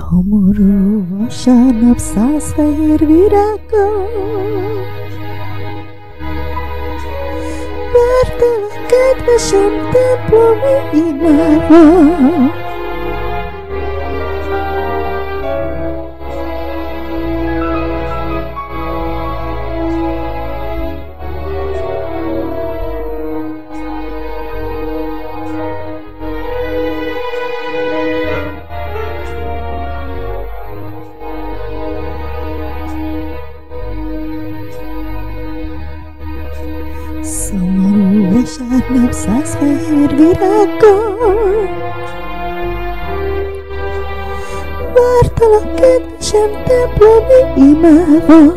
Szomorú vasárnap, százfehér virággal vártalak kedvesem templomi imával. Szomorú vasárnap, százfehér virággal vártalak kedvesem templomi imával.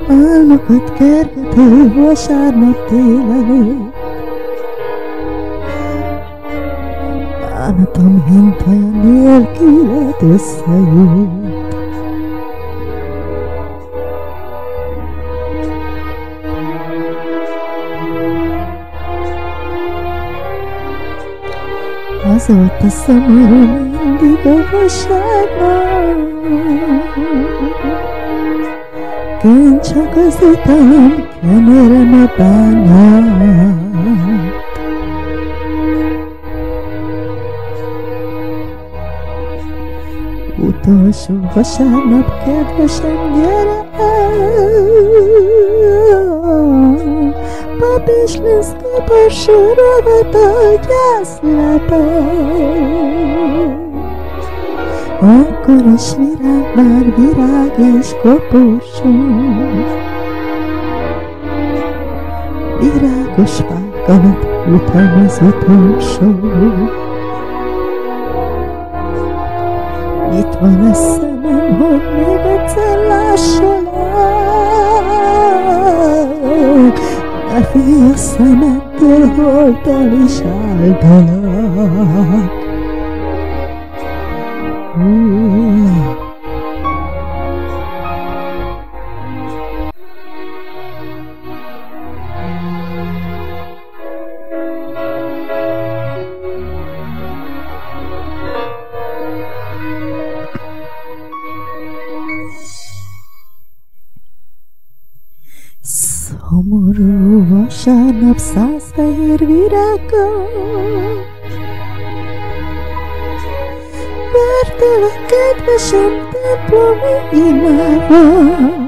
Álmokat kergető vasárnap délelőtt, bánatom hintaja nélküled összejött. Azóta szomorú mindig a vasárnap, kint csak az utam, kenyerem a bánat. Utolsó vasárnap, kedvesem, gyere el! Pap és Liszka sorogat a gyászlepel. Akkor is virág vár virág és koporsó, virágos fák alatt utam az utolsó. Itt van a szemem, hogy még egyszer lássalak, ne félj a szemettől, holtan is áldalak. Szomorú vasárnap, százfehér virággal vártalak kedvesem templomi imával.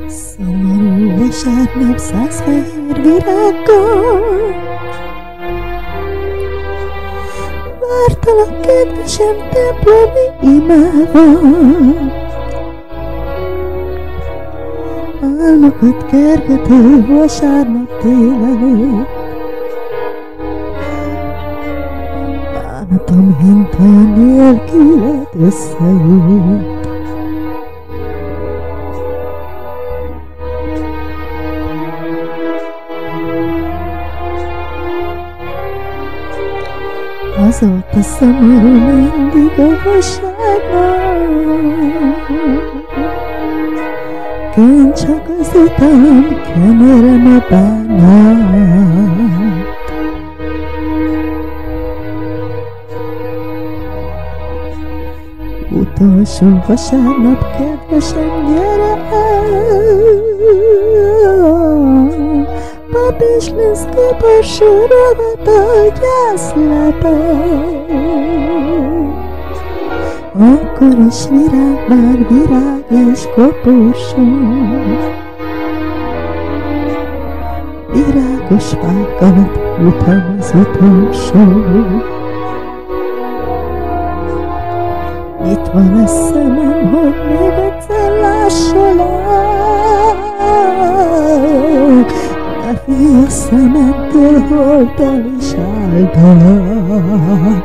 Szomorú vasárnap, százfehér virággal vártalak kedvesem templomi imával. Álmokat kergető vasárnap délelőtt, bánatom hintaja nélküled összejött. Azóta szomorú mindig a vasárnap, kint csak az utam, kenyerem a bánat. Utolsó vasárnap, kedvesem, gyere el! Pap és Liszka sorogat a gyászlepel. Akkor is virág vár virág és koporsó, virágos fák alatt utam az utolsó. Itt van a szemem, hogy még egyszer lássalak, ne félj a szemettől, holtan is áldalak.